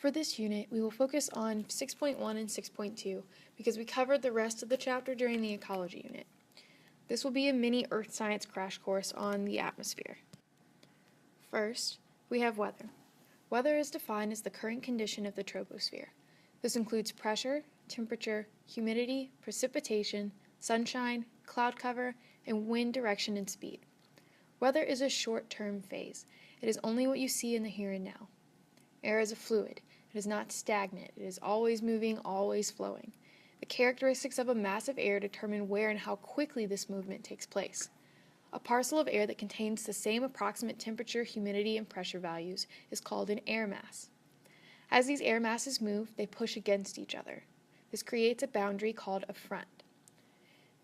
For this unit, we will focus on 6.1 and 6.2 because we covered the rest of the chapter during the ecology unit. This will be a mini earth science crash course on the atmosphere. First, we have weather. Weather is defined as the current condition of the troposphere. This includes pressure, temperature, humidity, precipitation, sunshine, cloud cover, and wind direction and speed. Weather is a short-term phase. It is only what you see in the here and now. Air is a fluid. It is not stagnant. It is always moving, always flowing. The characteristics of a mass of air determine where and how quickly this movement takes place. A parcel of air that contains the same approximate temperature, humidity, and pressure values is called an air mass. As these air masses move, they push against each other. This creates a boundary called a front.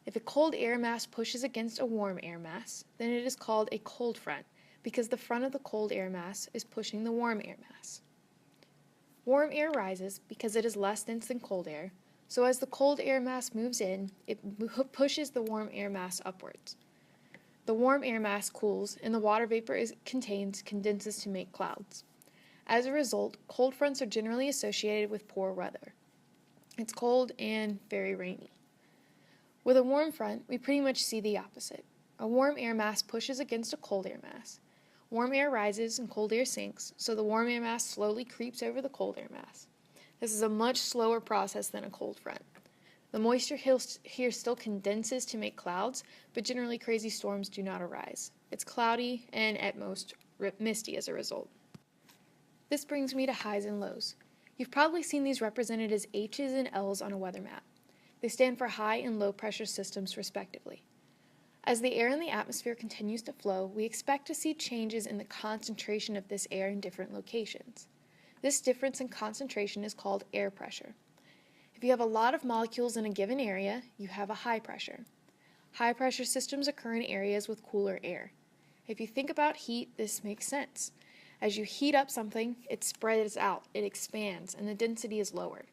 If a cold air mass pushes against a warm air mass, then it is called a cold front, because the front of the cold air mass is pushing the warm air mass. Warm air rises because it is less dense than cold air, so as the cold air mass moves in, it pushes the warm air mass upwards. The warm air mass cools, and the water vapor it contains condenses to make clouds. As a result, cold fronts are generally associated with poor weather. It's cold and very rainy. With a warm front, we pretty much see the opposite. A warm air mass pushes against a cold air mass. Warm air rises and cold air sinks, so the warm air mass slowly creeps over the cold air mass. This is a much slower process than a cold front. The moisture here still condenses to make clouds, but generally crazy storms do not arise. It's cloudy and at most misty as a result. This brings me to highs and lows. You've probably seen these represented as H's and L's on a weather map. They stand for high and low pressure systems respectively. As the air in the atmosphere continues to flow, we expect to see changes in the concentration of this air in different locations. This difference in concentration is called air pressure. If you have a lot of molecules in a given area, you have a high pressure. High pressure systems occur in areas with cooler air. If you think about heat, this makes sense. As you heat up something, it spreads out, it expands, and the density is lowered.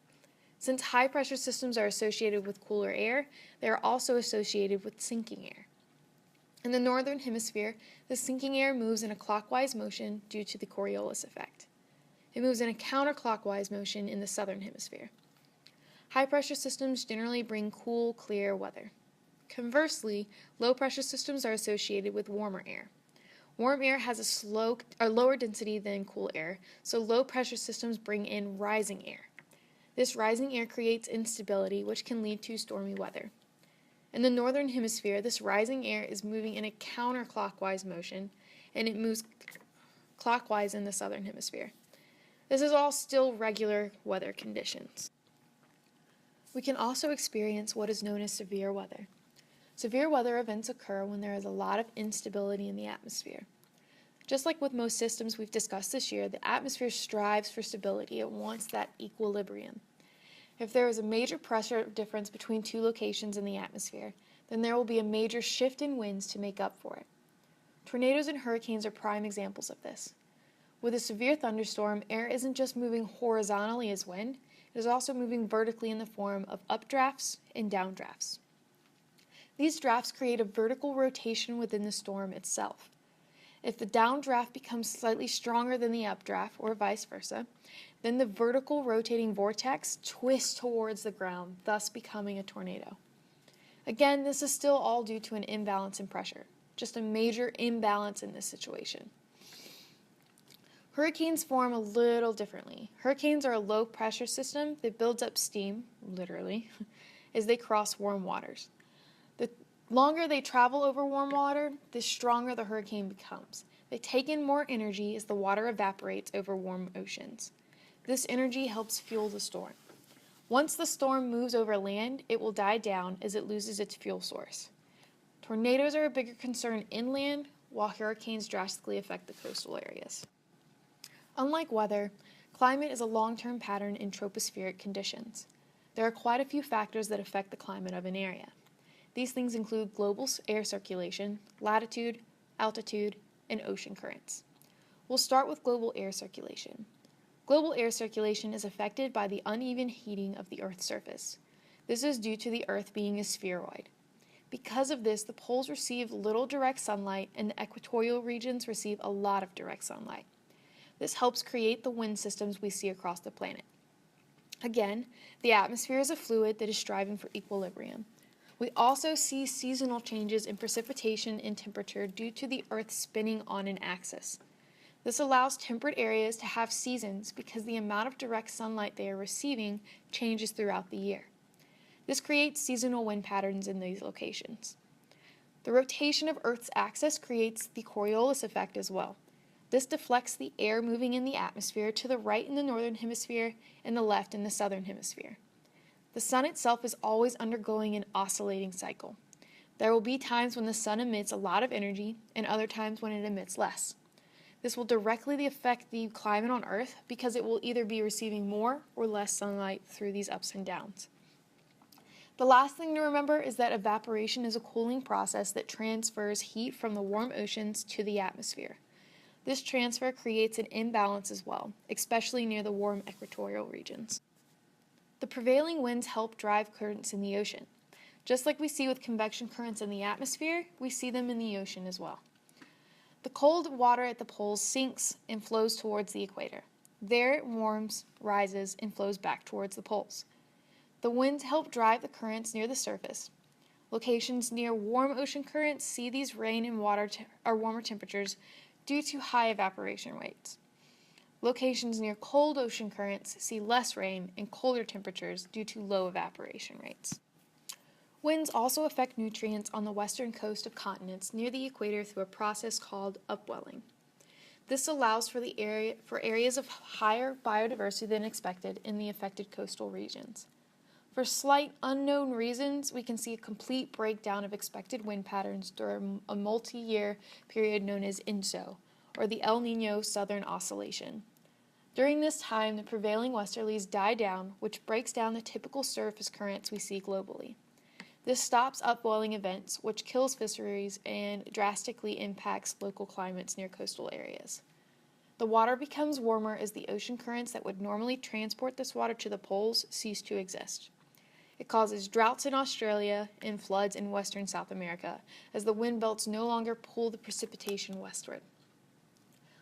Since high pressure systems are associated with cooler air, they are also associated with sinking air. In the northern hemisphere, the sinking air moves in a clockwise motion due to the Coriolis effect. It moves in a counterclockwise motion in the southern hemisphere. High-pressure systems generally bring cool, clear weather. Conversely, low-pressure systems are associated with warmer air. Warm air has a lower density than cool air, so low-pressure systems bring in rising air. This rising air creates instability, which can lead to stormy weather. In the northern hemisphere, this rising air is moving in a counterclockwise motion, and it moves clockwise in the southern hemisphere. This is all still regular weather conditions. We can also experience what is known as severe weather. Severe weather events occur when there is a lot of instability in the atmosphere. Just like with most systems we've discussed this year, the atmosphere strives for stability. It wants that equilibrium. If there is a major pressure difference between two locations in the atmosphere, then there will be a major shift in winds to make up for it. Tornadoes and hurricanes are prime examples of this. With a severe thunderstorm, air isn't just moving horizontally as wind, it is also moving vertically in the form of updrafts and downdrafts. These drafts create a vertical rotation within the storm itself. If the downdraft becomes slightly stronger than the updraft, or vice versa, then the vertical rotating vortex twists towards the ground, thus becoming a tornado. Again, this is still all due to an imbalance in pressure, just a major imbalance in this situation. Hurricanes form a little differently. Hurricanes are a low-pressure system that builds up steam, literally, as they cross warm waters. The longer they travel over warm water, the stronger the hurricane becomes. They take in more energy as the water evaporates over warm oceans. This energy helps fuel the storm. Once the storm moves over land, it will die down as it loses its fuel source. Tornadoes are a bigger concern inland, while hurricanes drastically affect the coastal areas. Unlike weather, climate is a long-term pattern in tropospheric conditions. There are quite a few factors that affect the climate of an area. These things include global air circulation, latitude, altitude, and ocean currents. We'll start with global air circulation. Global air circulation is affected by the uneven heating of the Earth's surface. This is due to the Earth being a spheroid. Because of this, the poles receive little direct sunlight and the equatorial regions receive a lot of direct sunlight. This helps create the wind systems we see across the planet. Again, the atmosphere is a fluid that is striving for equilibrium. We also see seasonal changes in precipitation and temperature due to the Earth spinning on an axis. This allows temperate areas to have seasons because the amount of direct sunlight they are receiving changes throughout the year. This creates seasonal wind patterns in these locations. The rotation of Earth's axis creates the Coriolis effect as well. This deflects the air moving in the atmosphere to the right in the northern hemisphere and the left in the southern hemisphere. The sun itself is always undergoing an oscillating cycle. There will be times when the sun emits a lot of energy and other times when it emits less. This will directly affect the climate on Earth because it will either be receiving more or less sunlight through these ups and downs. The last thing to remember is that evaporation is a cooling process that transfers heat from the warm oceans to the atmosphere. This transfer creates an imbalance as well, especially near the warm equatorial regions. The prevailing winds help drive currents in the ocean. Just like we see with convection currents in the atmosphere, we see them in the ocean as well. The cold water at the poles sinks and flows towards the equator. There it warms, rises, and flows back towards the poles. The winds help drive the currents near the surface. Locations near warm ocean currents see these rain and warmer temperatures due to high evaporation rates. Locations near cold ocean currents see less rain and colder temperatures due to low evaporation rates. Winds also affect nutrients on the western coast of continents near the equator through a process called upwelling. This allows for areas of higher biodiversity than expected in the affected coastal regions. For slight unknown reasons, we can see a complete breakdown of expected wind patterns during a multi-year period known as ENSO, or the El Niño Southern Oscillation. During this time, the prevailing westerlies die down, which breaks down the typical surface currents we see globally. This stops upwelling events, which kills fisheries and drastically impacts local climates near coastal areas. The water becomes warmer as the ocean currents that would normally transport this water to the poles cease to exist. It causes droughts in Australia and floods in western South America, as the wind belts no longer pull the precipitation westward.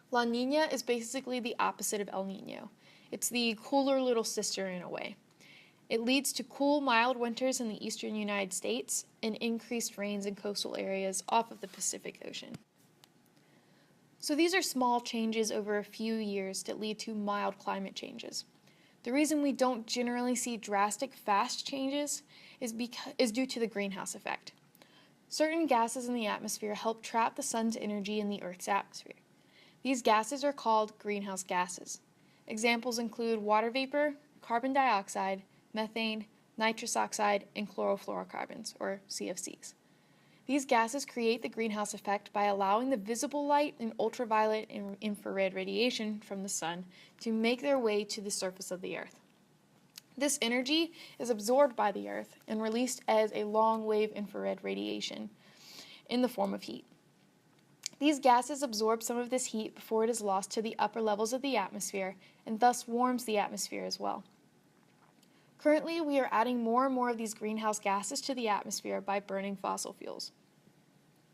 La Niña is basically the opposite of El Niño. It's the cooler little sister in a way. It leads to cool, mild winters in the eastern United States and increased rains in coastal areas off of the Pacific Ocean. So these are small changes over a few years that lead to mild climate changes. The reason we don't generally see drastic, fast changes is due to the greenhouse effect. Certain gases in the atmosphere help trap the sun's energy in the Earth's atmosphere. These gases are called greenhouse gases. Examples include water vapor, carbon dioxide, methane, nitrous oxide, and chlorofluorocarbons, or CFCs. These gases create the greenhouse effect by allowing the visible light and ultraviolet and infrared radiation from the sun to make their way to the surface of the Earth. This energy is absorbed by the Earth and released as a long-wave infrared radiation in the form of heat. These gases absorb some of this heat before it is lost to the upper levels of the atmosphere and thus warms the atmosphere as well. Currently, we are adding more and more of these greenhouse gases to the atmosphere by burning fossil fuels.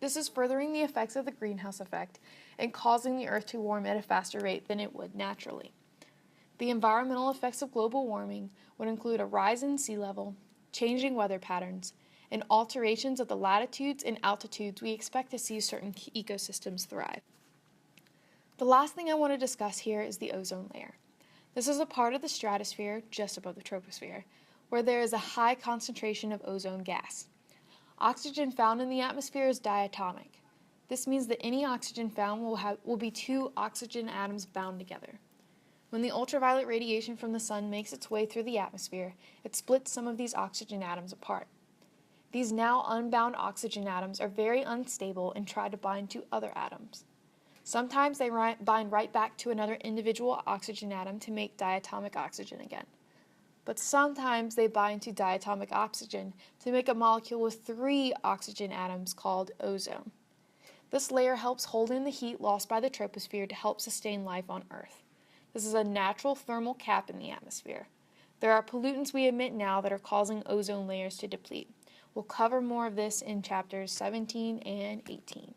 This is furthering the effects of the greenhouse effect and causing the Earth to warm at a faster rate than it would naturally. The environmental effects of global warming would include a rise in sea level, changing weather patterns, and alterations of the latitudes and altitudes we expect to see certain ecosystems thrive. The last thing I want to discuss here is the ozone layer. This is a part of the stratosphere, just above the troposphere, where there is a high concentration of ozone gas. Oxygen found in the atmosphere is diatomic. This means that any oxygen found will be two oxygen atoms bound together. When the ultraviolet radiation from the sun makes its way through the atmosphere, it splits some of these oxygen atoms apart. These now unbound oxygen atoms are very unstable and try to bind to other atoms. Sometimes they bind right back to another individual oxygen atom to make diatomic oxygen again. But sometimes they bind to diatomic oxygen to make a molecule with 3 oxygen atoms called ozone. This layer helps hold in the heat lost by the troposphere to help sustain life on Earth. This is a natural thermal cap in the atmosphere. There are pollutants we emit now that are causing ozone layers to deplete. We'll cover more of this in chapters 17 and 18.